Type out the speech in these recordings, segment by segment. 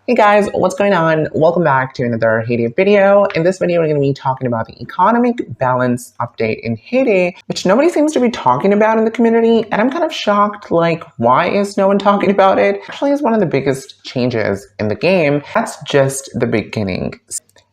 Hey guys, what's going on? Welcome back to another Heyday video. In this video, we're going to be talking about the economic balance update in Heyday, which nobody seems to be talking about in the community, and I'm kind of shocked, like, why is no one talking about it? Actually, it's one of the biggest changes in the game. That's just the beginning.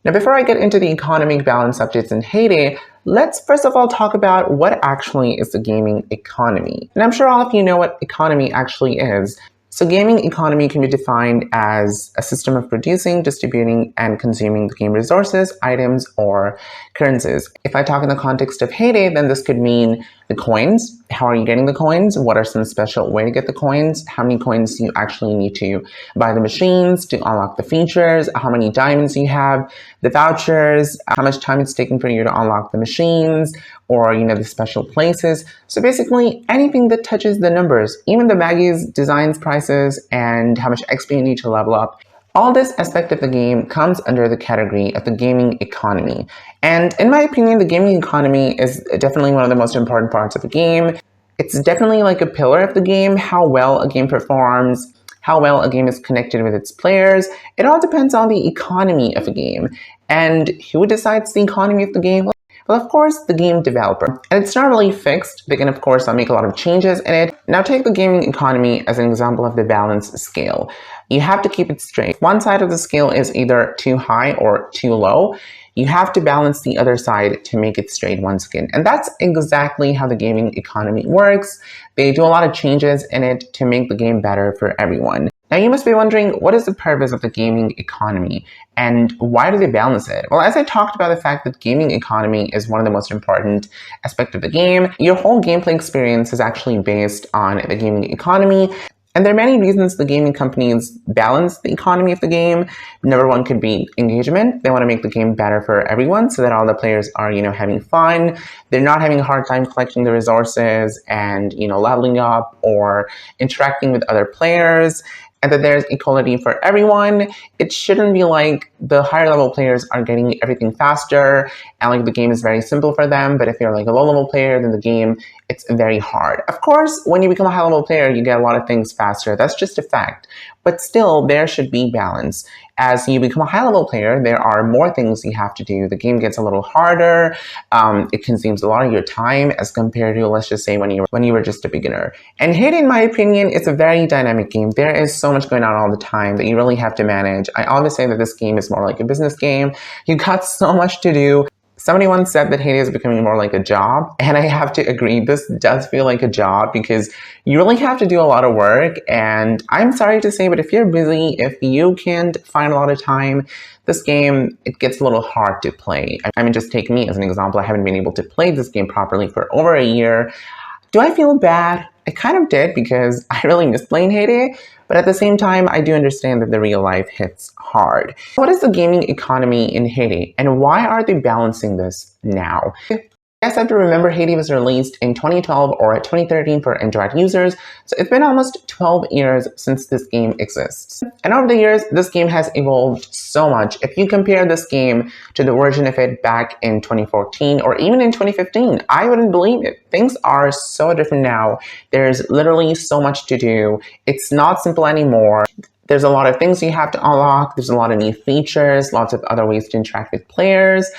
Now, before I get into the economic balance updates in Heyday, let's first of all talk about what actually is the gaming economy. And I'm sure all of you know what economy actually is. So gaming economy can be defined as a system of producing, distributing, and consuming the game resources, items, or currencies. If I talk in the context of Heyday, then this could mean the coins. How are you getting the coins? What are some special way to get the coins? How many coins do you actually need to buy the machines to unlock the features? How many diamonds you have? The vouchers? How much time it's taking for you to unlock the machines? Or, the special places. So basically anything that touches the numbers, even the baggies, designs, prices, and how much XP you need to level up. All this aspect of the game comes under the category of the gaming economy. And in my opinion, the gaming economy is definitely one of the most important parts of the game. It's definitely like a pillar of the game, how well a game performs, how well a game is connected with its players. It all depends on the economy of a game. And who decides the economy of the game? Well, of course, the game developer. And it's not really fixed. They can, of course, make a lot of changes in it. Now, take the gaming economy as an example of the balance scale. You have to keep it straight. One side of the scale is either too high or too low. You have to balance the other side to make it straight once again. And that's exactly how the gaming economy works. They do a lot of changes in it to make the game better for everyone. Now you must be wondering, what is the purpose of the gaming economy and why do they balance it? Well, as I talked about the fact that gaming economy is one of the most important aspects of the game, your whole gameplay experience is actually based on the gaming economy. And there are many reasons the gaming companies balance the economy of the game. Number one could be engagement. They want to make the game better for everyone so that all the players are, having fun. They're not having a hard time collecting the resources and, leveling up or interacting with other players. And that there's equality for everyone. It shouldn't be like the higher level players are getting everything faster and like the game is very simple for them. But if you're like a low level player, then the game, it's very hard. Of course, when you become a high level player, you get a lot of things faster. That's just a fact. But still, there should be balance. As you become a high level player, there are more things you have to do. The game gets a little harder. It consumes a lot of your time as compared to, let's just say, when you were just a beginner. And Heyday, in my opinion, it's a very dynamic game. There is so much going on all the time that you really have to manage. I always say that this game is more like a business game. You got so much to do. Somebody once said that Heyday is becoming more like a job, and I have to agree, this does feel like a job because you really have to do a lot of work, and I'm sorry to say, but if you're busy, if you can't find a lot of time, this game, it gets a little hard to play. I mean, just take me as an example. I haven't been able to play this game properly for over a year. Do I feel bad? I kind of did because I really miss playing Heyday, but at the same time, I do understand that the real life hits hard. What is the gaming economy in Heyday, and why are they balancing this now? You guys have to remember Heyday was released in 2012 or 2013 for Android users, so it's been almost 12 years since this game exists. And over the years, this game has evolved so much. If you compare this game to the version of it back in 2014 or even in 2015, I wouldn't believe it. Things are so different now. There's literally so much to do. It's not simple anymore. There's a lot of things you have to unlock. There's a lot of new features, lots of other ways to interact with players.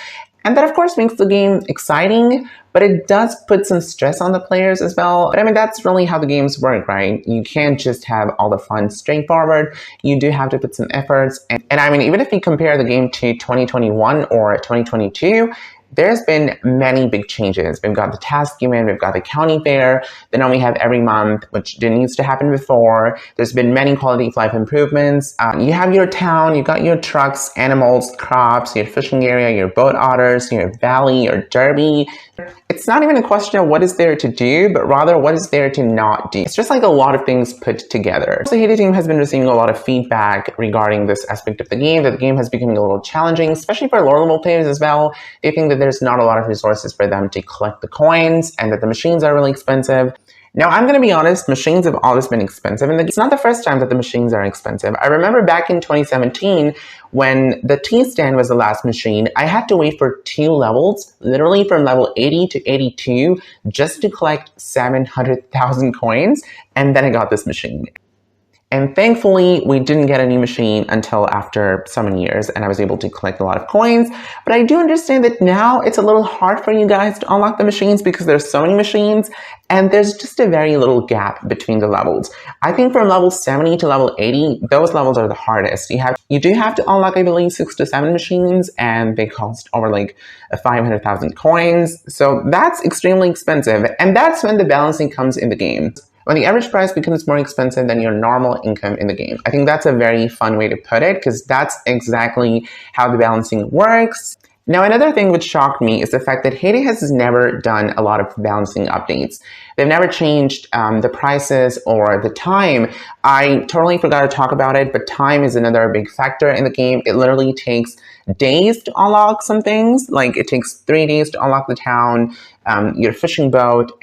And that, of course, makes the game exciting, but it does put some stress on the players as well. But I mean, that's really how the games work, right? You can't just have all the fun straightforward. You do have to put some efforts. And I mean, even if you compare the game to 2021 or 2022, there's been many big changes. We've got the task event, we've got the county fair, then now we have every month, which didn't used to happen before. There's been many quality of life improvements. You have your town, you got your trucks, animals, crops, your fishing area, your boat otters, your valley, your derby. It's not even a question of what is there to do, but rather what is there to not do. It's just like a lot of things put together. The Heyday team has been receiving a lot of feedback regarding this aspect of the game, that the game has become a little challenging, especially for lower level players as well. They think that there's not a lot of resources for them to collect the coins and that the machines are really expensive. Now, I'm going to be honest, machines have always been expensive, and it's not the first time that the machines are expensive. I remember back in 2017, when the T-stand was the last machine, I had to wait for 2 levels, literally from level 80 to 82, just to collect 700,000 coins, and then I got this machine. And thankfully, we didn't get a new machine until after so many years, and I was able to collect a lot of coins. But I do understand that now it's a little hard for you guys to unlock the machines because there's so many machines, and there's just a very little gap between the levels. I think from level 70 to level 80, those levels are the hardest. You do have to unlock, I believe, 6 to 7 machines, and they cost over like 500,000 coins. So that's extremely expensive, and that's when the balancing comes in the game. When the average price becomes more expensive than your normal income in the game. I think that's a very fun way to put it because that's exactly how the balancing works. Now, another thing which shocked me is the fact that Hay Day has never done a lot of balancing updates. They've never changed the prices or the time. I totally forgot to talk about it, but time is another big factor in the game. It literally takes days to unlock some things. Like it takes 3 days to unlock the town, your fishing boat,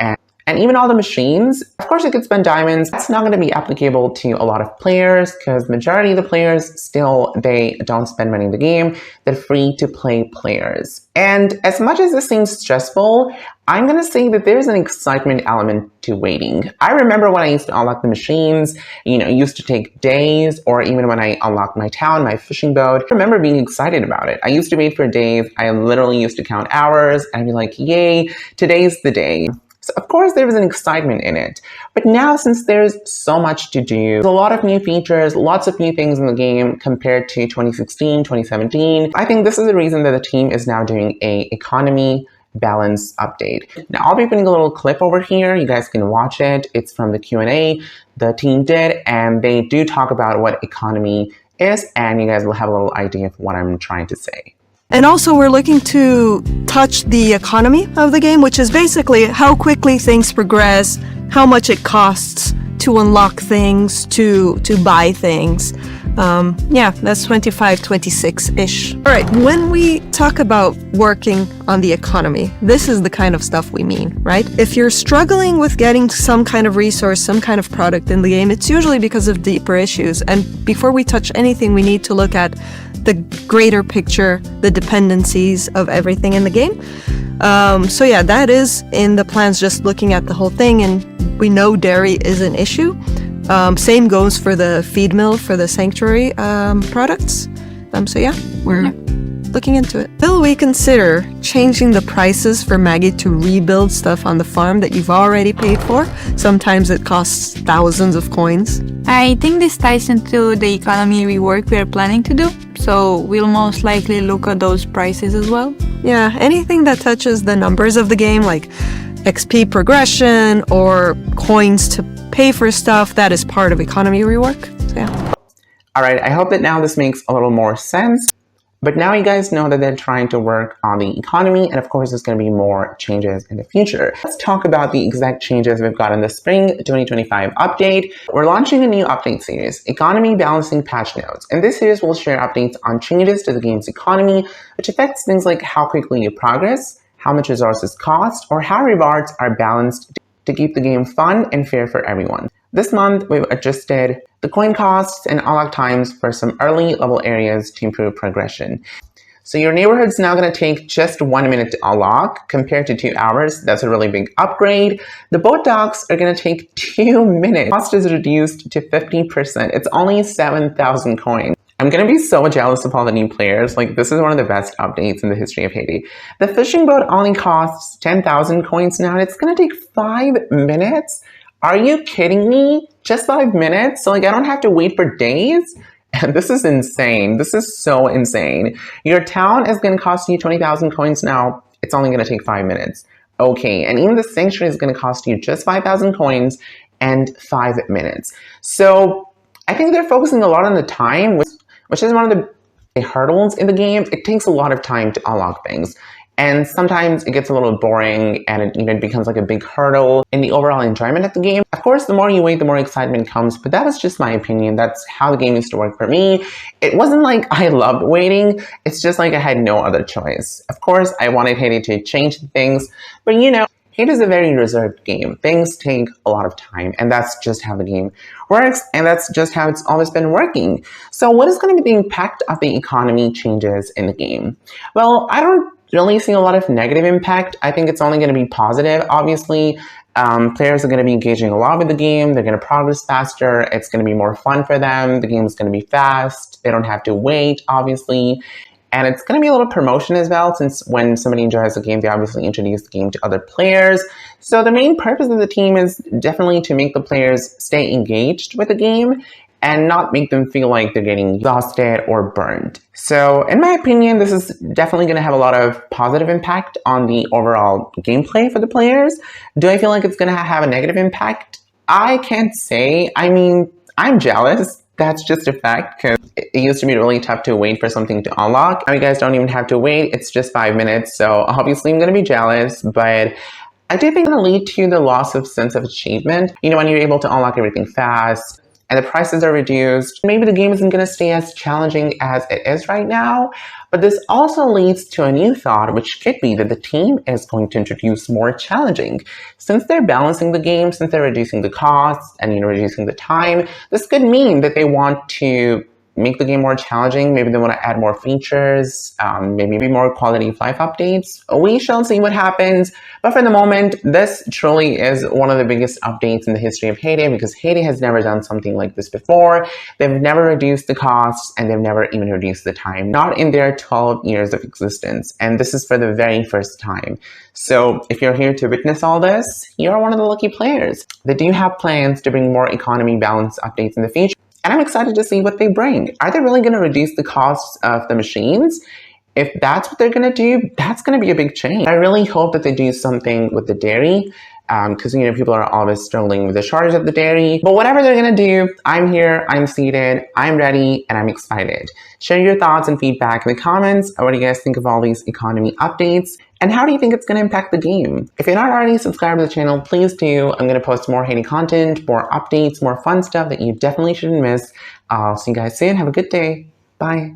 and even all the machines. Of course, you could spend diamonds. That's not going to be applicable to a lot of players because majority of the players still, they don't spend money in the game. They're free to play players. And as much as this seems stressful, I'm going to say that there's an excitement element to waiting. I remember when I used to unlock the machines, it used to take days, or even when I unlocked my town, my fishing boat, I remember being excited about it. I used to wait for days. I literally used to count hours and be like, yay, today's the day. So of course there was an excitement in it, but now since there's so much to do, there's a lot of new features, lots of new things in the game compared to 2016, 2017, I think this is the reason that the team is now doing a economy balance update. Now I'll be putting a little clip over here, you guys can watch it. It's from the Q&A the team did, and they do talk about what economy is, and you guys will have a little idea of what I'm trying to say. And also we're looking to touch the economy of the game, which is basically how quickly things progress, how much it costs to unlock things, to buy things. Yeah, that's 25, 26-ish. All right, when we talk about working on the economy, this is the kind of stuff we mean, right? If you're struggling with getting some kind of resource, some kind of product in the game, it's usually because of deeper issues. And before we touch anything, we need to look at the greater picture, the dependencies of everything in the game. So yeah, that is in the plans, just looking at the whole thing, and we know dairy is an issue. Same goes for the feed mill for the sanctuary products. So yeah, we're looking into it. Will we consider changing the prices for Maggie to rebuild stuff on the farm that you've already paid for? Sometimes it costs thousands of coins. I think this ties into the economy rework we are planning to do, so we'll most likely look at those prices as well. Yeah, anything that touches the numbers of the game, like XP progression or coins to pay for stuff, that is part of economy rework. So yeah. All right, I hope that now this makes a little more sense. But now you guys know that they're trying to work on the economy, and of course there's going to be more changes in the future. Let's talk about the exact changes we've got in the spring 2025 update. We're launching a new update series, Economy Balancing Patch Notes. And this series will share updates on changes to the game's economy, which affects things like how quickly you progress, how much resources cost, or how rewards are balanced to keep the game fun and fair for everyone. This month, we've adjusted the coin costs and unlock times for some early level areas to improve progression. So your neighborhood's now going to take just 1 minute to unlock compared to 2 hours. That's a really big upgrade. The boat docks are going to take 2 minutes. Cost is reduced to 50%. It's only 7,000 coins. I'm going to be so jealous of all the new players. Like, this is one of the best updates in the history of Hay Day. The fishing boat only costs 10,000 coins now, and it's going to take 5 minutes. Are you kidding me? Just 5 minutes? So like I don't have to wait for days? And this is insane. This is so insane. Your town is going to cost you 20,000 coins now. It's only going to take 5 minutes. Okay, and even the sanctuary is going to cost you just 5,000 coins and 5 minutes. So I think they're focusing a lot on the time, which is one of the hurdles in the game. It takes a lot of time to unlock things. And sometimes it gets a little boring and it becomes like a big hurdle in the overall enjoyment of the game. Of course, the more you wait, the more excitement comes, but that was just my opinion. That's how the game used to work for me. It wasn't like I loved waiting. It's just like I had no other choice. Of course, I wanted Hay Day to change things, but Hay Day is a very reserved game. Things take a lot of time, and that's just how the game works, and that's just how it's always been working. So what is going to be the impact of the economy changes in the game? Well, I don't really see a lot of negative impact. I think it's only going to be positive. Obviously, Players are going to be engaging a lot with the game. They're going to progress faster. It's going to be more fun for them. The game is going to be fast. They don't have to wait, obviously. And it's going to be a little promotion as well, since when somebody enjoys the game, they obviously introduce the game to other players. So the main purpose of the team is definitely to make the players stay engaged with the game and not make them feel like they're getting exhausted or burned. So in my opinion, this is definitely going to have a lot of positive impact on the overall gameplay for the players. Do I feel like it's going to have a negative impact? I can't say. I mean, I'm jealous. That's just a fact, because it used to be really tough to wait for something to unlock. Now you guys don't even have to wait. It's just 5 minutes. So obviously I'm going to be jealous, but I do think it's going to lead to the loss of sense of achievement. You know, when you're able to unlock everything fast and the prices are reduced, maybe the game isn't going to stay as challenging as it is right now. But this also leads to a new thought, which could be that the team is going to introduce more challenging. Since they're balancing the game, since they're reducing the costs and reducing the time, this could mean that they want to make the game more challenging. Maybe they want to add more features, maybe more quality of life updates. We shall see what happens. But for the moment, this truly is one of the biggest updates in the history of Hay Day, because Hay Day has never done something like this before. They've never reduced the costs, and they've never even reduced the time, not in their 12 years of existence. And this is for the very first time. So if you're here to witness all this, you're one of the lucky players. They do have plans to bring more economy balance updates in the future. And I'm excited to see what they bring. Are they really going to reduce the costs of the machines? If that's what they're going to do, that's going to be a big change. I really hope that they do something with the dairy, because people are always struggling with the shortage of the dairy. But whatever they're going to do, I'm here, I'm seated, I'm ready, and I'm excited. Share your thoughts and feedback in the comments. What do you guys think of all these economy updates? And how do you think it's going to impact the game? If you're not already subscribed to the channel, please do. I'm going to post more Hay Day content, more updates, more fun stuff that you definitely shouldn't miss. I'll see you guys soon. Have a good day. Bye.